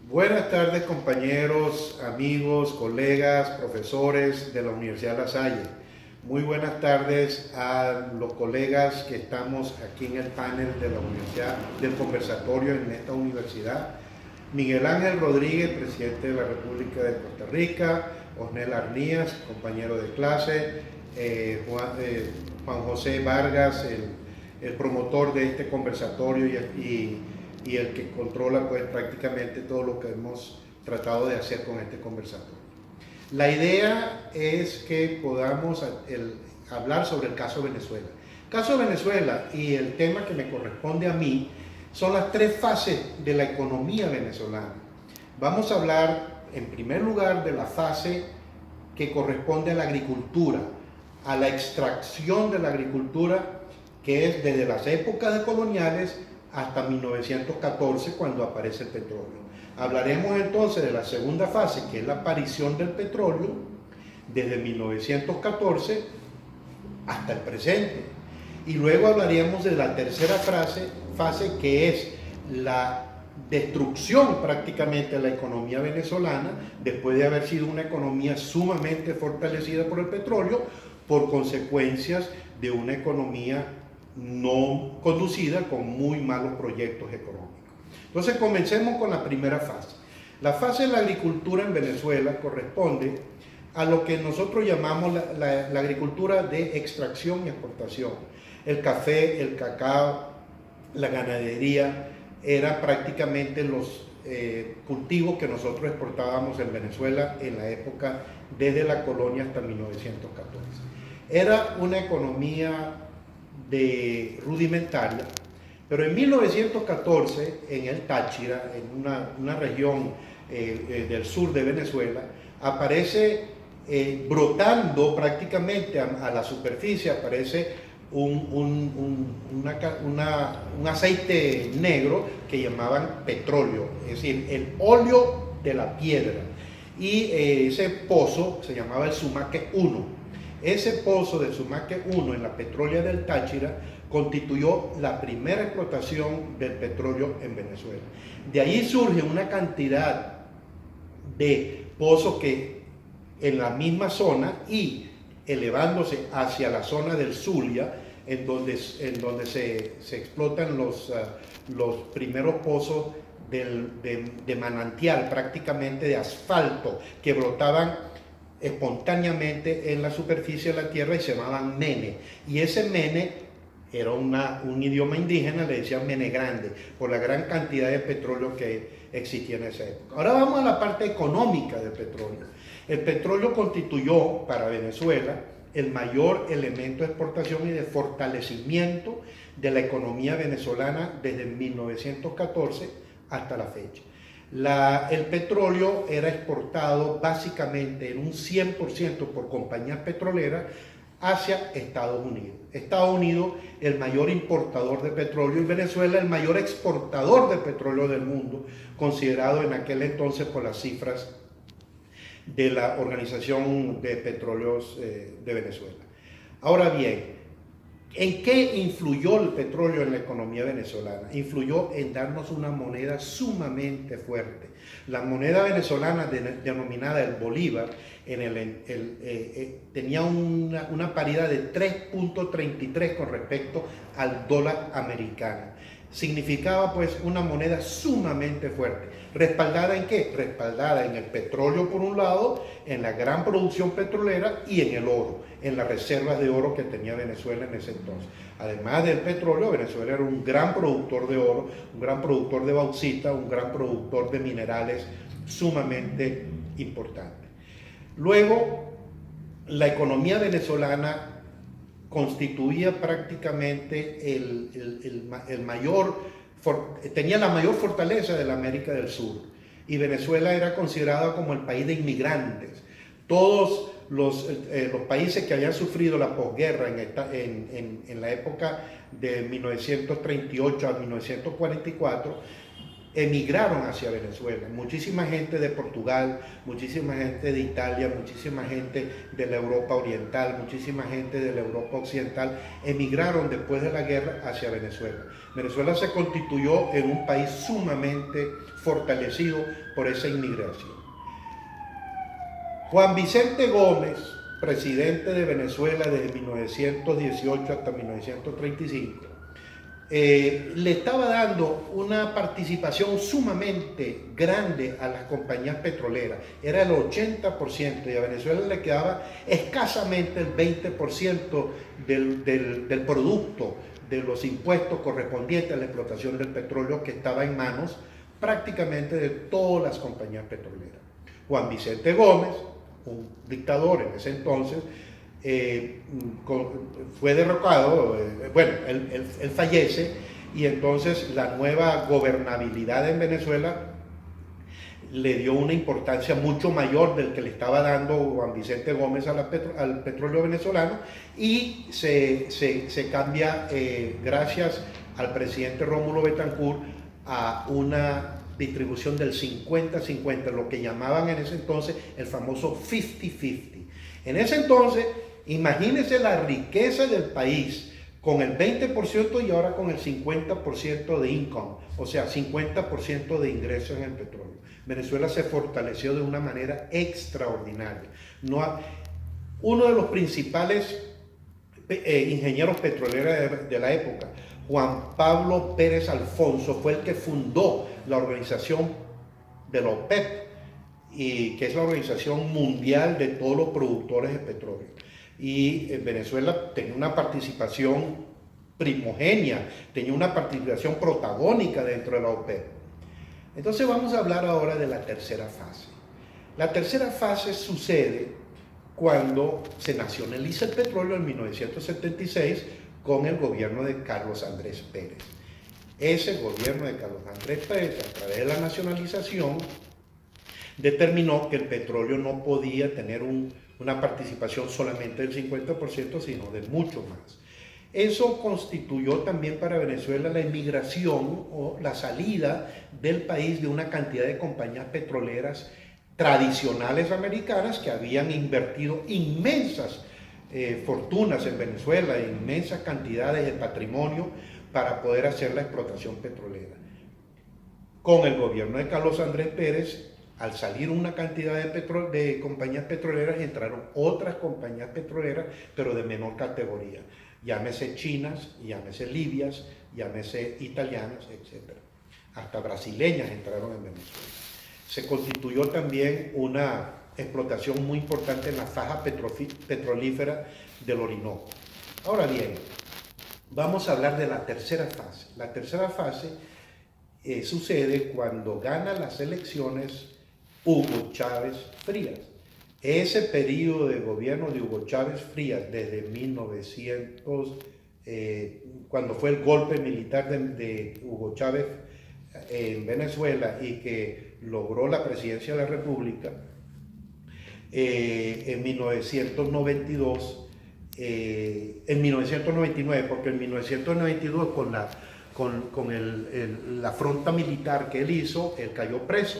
Buenas tardes, compañeros, amigos, colegas, profesores de la Universidad La Salle. Muy buenas tardes a los colegas que estamos aquí en el panel de la universidad, del conversatorio en esta universidad. Miguel Ángel Rodríguez, presidente de la República de Costa Rica; Osnel Arnías, compañero de clase; Juan José Vargas, el promotor de este conversatorio y el que controla pues prácticamente todo lo que hemos tratado de hacer con este conversatorio. La idea es que podamos hablar sobre el caso Venezuela. El caso Venezuela y el tema que me corresponde a mí son las tres fases de la economía venezolana. Vamos a hablar en primer lugar de la fase que corresponde a la agricultura, a la extracción de la agricultura, que es desde las épocas coloniales hasta 1914, cuando aparece el petróleo. Hablaremos entonces de la segunda fase, que es la aparición del petróleo, desde 1914 hasta el presente. Y luego hablaríamos de la tercera fase, que es la destrucción prácticamente de la economía venezolana, después de haber sido una economía sumamente fortalecida por el petróleo, por consecuencias de una economía no conducida con muy malos proyectos económicos. Entonces comencemos con la primera fase. La fase de la agricultura en Venezuela corresponde a lo que nosotros llamamos la agricultura de extracción y exportación. El café, el cacao, la ganadería, eran prácticamente los cultivos que nosotros exportábamos en Venezuela en la época desde la colonia hasta 1914. Era una economía rudimentaria, pero en 1914 en el Táchira, en una región del sur de Venezuela, aparece brotando prácticamente a la superficie, aparece un aceite negro que llamaban petróleo, es decir, el óleo de la piedra, y ese pozo se llamaba el Sumaque 1. Ese pozo del Sumaque 1 en la petrólea del Táchira constituyó la primera explotación del petróleo en Venezuela. De ahí surge una cantidad de pozos que en la misma zona y elevándose hacia la zona del Zulia, en donde se explotan los primeros pozos de manantial, prácticamente de asfalto, que brotaban espontáneamente en la superficie de la tierra y se llamaban mene. Y ese mene era un idioma indígena, le decían mene grande, por la gran cantidad de petróleo que existía en esa época. Ahora vamos a la parte económica del petróleo. El petróleo constituyó para Venezuela el mayor elemento de exportación y de fortalecimiento de la economía venezolana desde 1914 hasta la fecha. El petróleo era exportado básicamente en un 100% por compañías petroleras hacia Estados Unidos. Estados Unidos, el mayor importador de petróleo, y Venezuela, el mayor exportador de petróleo del mundo, considerado en aquel entonces por las cifras de la Organización de Petróleos de Venezuela. Ahora bien, ¿en qué influyó el petróleo en la economía venezolana? Influyó en darnos una moneda sumamente fuerte. La moneda venezolana denominada el bolívar tenía una paridad de 3.33 con respecto al dólar americano. Significaba pues una moneda sumamente fuerte. ¿Respaldada en qué? Respaldada en el petróleo por un lado, en la gran producción petrolera y en el oro, en las reservas de oro que tenía Venezuela en ese entonces. Además del petróleo, Venezuela era un gran productor de oro, un gran productor de bauxita, un gran productor de minerales sumamente importante. Luego, la economía venezolana constituía prácticamente tenía la mayor fortaleza de la América del Sur, y Venezuela era considerada como el país de inmigrantes. Todos los países que habían sufrido la posguerra en la época de 1938 a 1944 emigraron hacia Venezuela. Muchísima gente de Portugal, muchísima gente de Italia, muchísima gente de la Europa Oriental, muchísima gente de la Europa Occidental emigraron después de la guerra hacia Venezuela. Venezuela se constituyó en un país sumamente fortalecido por esa inmigración. Juan Vicente Gómez, presidente de Venezuela desde 1918 hasta 1935, le estaba dando una participación sumamente grande a las compañías petroleras, era el 80%, y a Venezuela le quedaba escasamente el 20% del producto de los impuestos correspondientes a la explotación del petróleo, que estaba en manos prácticamente de todas las compañías petroleras. Juan Vicente Gómez, un dictador en ese entonces, fue derrocado, él fallece, y entonces la nueva gobernabilidad en Venezuela le dio una importancia mucho mayor del que le estaba dando Juan Vicente Gómez al petróleo venezolano, y se cambia, gracias al presidente Rómulo Betancourt, a una distribución del 50-50, lo que llamaban en ese entonces el famoso 50-50. En ese entonces, imagínense la riqueza del país con el 20% y ahora con el 50% de income, o sea, 50% de ingresos en el petróleo. Venezuela se fortaleció de una manera extraordinaria. Uno de los principales ingenieros petroleros de la época, Juan Pablo Pérez Alfonso, fue el que fundó la organización de la OPEP, y que es la organización mundial de todos los productores de petróleo. Y Venezuela tenía una participación primogénea, tenía una participación protagónica dentro de la OPEP. Entonces vamos a hablar ahora de la tercera fase. La tercera fase sucede cuando se nacionaliza el petróleo en 1976 con el gobierno de Carlos Andrés Pérez. Ese gobierno de Carlos Andrés Pérez, a través de la nacionalización, determinó que el petróleo no podía tener una participación solamente del 50%, sino de mucho más. Eso constituyó también para Venezuela la emigración o la salida del país de una cantidad de compañías petroleras tradicionales americanas que habían invertido inmensas fortunas en Venezuela, inmensas cantidades de patrimonio para poder hacer la explotación petrolera. Con el gobierno de Carlos Andrés Pérez, al salir una cantidad de compañías petroleras, entraron otras compañías petroleras, pero de menor categoría. Llámese chinas, llámese libias, llámese italianas, etc. Hasta brasileñas entraron en Venezuela. Se constituyó también una explotación muy importante en la faja petrolífera del Orinoco. Ahora bien, vamos a hablar de la tercera fase. La tercera fase sucede cuando gana las elecciones Hugo Chávez Frías. Ese periodo de gobierno de Hugo Chávez Frías, desde 1900, cuando fue el golpe militar de Hugo Chávez en Venezuela y que logró la presidencia de la República, en 1992, en 1999, porque en 1992 con la afronta militar que él hizo, él cayó preso,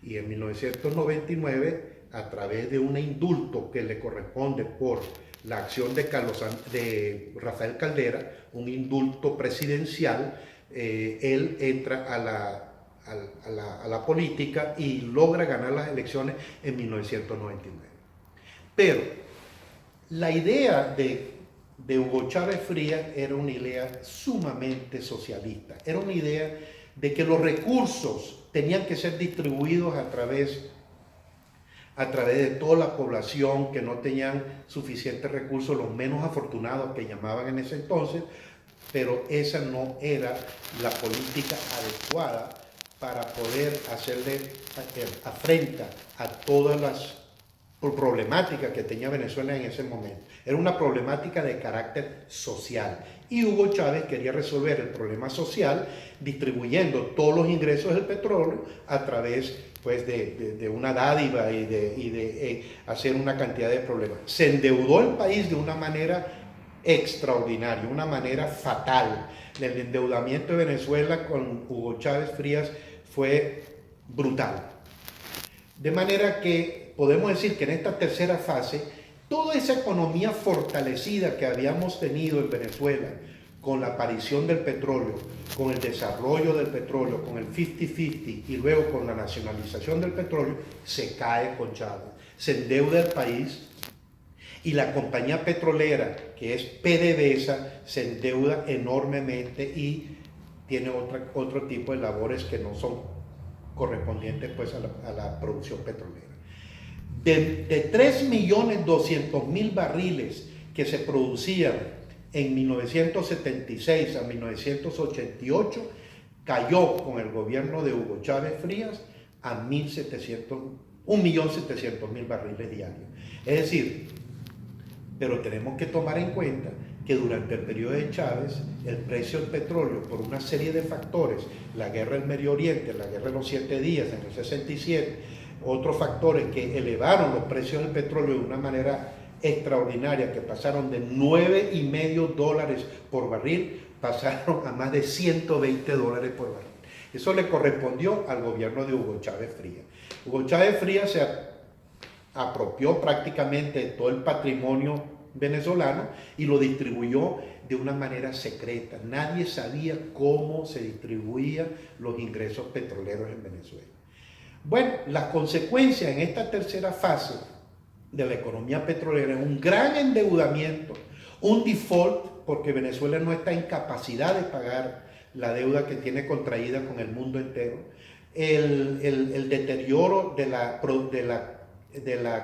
y en 1999, a través de un indulto que le corresponde por la acción de Rafael Caldera, un indulto presidencial, él entra a la política y logra ganar las elecciones en 1999. Pero la idea de Hugo Chávez Frías era una idea sumamente socialista, era una idea de que los recursos tenían que ser distribuidos a través de toda la población que no tenían suficientes recursos, los menos afortunados que llamaban en ese entonces, pero esa no era la política adecuada para poder hacerle afrenta a todas las problemáticas que tenía Venezuela en ese momento. Era una problemática de carácter social, y Hugo Chávez quería resolver el problema social distribuyendo todos los ingresos del petróleo a través pues, de una dádiva y de hacer una cantidad de problemas. Se endeudó el país de una manera extraordinaria, una manera fatal. El endeudamiento de Venezuela con Hugo Chávez Frías fue brutal. De manera que podemos decir que en esta tercera fase, toda esa economía fortalecida que habíamos tenido en Venezuela, con la aparición del petróleo, con el desarrollo del petróleo, con el 50-50 y luego con la nacionalización del petróleo, se cae con Chávez. Se endeuda el país y la compañía petrolera, que es PDVSA, se endeuda enormemente y tiene otro tipo de labores que no son correspondientes pues, a la producción petrolera. De 3.200.000 barriles que se producían en 1976 a 1988, cayó con el gobierno de Hugo Chávez Frías a 1.700.000 barriles diarios. Es decir, pero tenemos que tomar en cuenta que durante el periodo de Chávez, el precio del petróleo, por una serie de factores, la guerra del Medio Oriente, la guerra de los 7 días en el 67, otros factores que elevaron los precios del petróleo de una manera extraordinaria, que pasaron de $9.50 por barril, pasaron a más de $120 por barril. Eso le correspondió al gobierno de Hugo Chávez Frías. Hugo Chávez Frías se apropió prácticamente de todo el patrimonio venezolano y lo distribuyó de una manera secreta. Nadie sabía cómo se distribuían los ingresos petroleros en Venezuela. Bueno, las consecuencias en esta tercera fase de la economía petrolera es un gran endeudamiento, un default, porque Venezuela no está en capacidad de pagar la deuda que tiene contraída con el mundo entero, el deterioro de la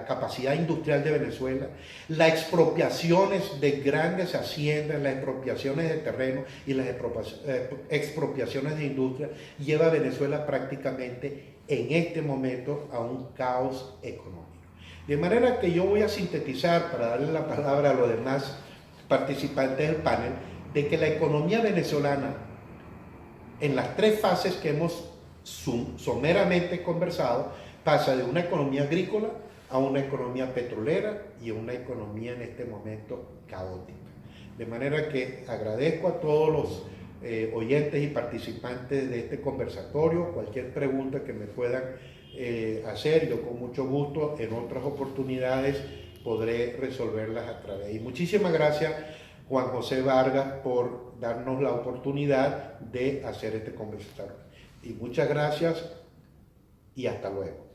capacidad industrial de Venezuela, las expropiaciones de grandes haciendas, las expropiaciones de terreno y las expropiaciones de industria, lleva a Venezuela prácticamente en este momento a un caos económico. De manera que yo voy a sintetizar, para darle la palabra a los demás participantes del panel, de que la economía venezolana, en las 3 fases que hemos someramente conversado, pasa de una economía agrícola a una economía petrolera y a una economía en este momento caótica. De manera que agradezco a todos los oyentes y participantes de este conversatorio. Cualquier pregunta que me puedan hacer, yo con mucho gusto en otras oportunidades podré resolverlas a través. Y muchísimas gracias, Juan José Vargas, por darnos la oportunidad de hacer este conversatorio. Y muchas gracias y hasta luego.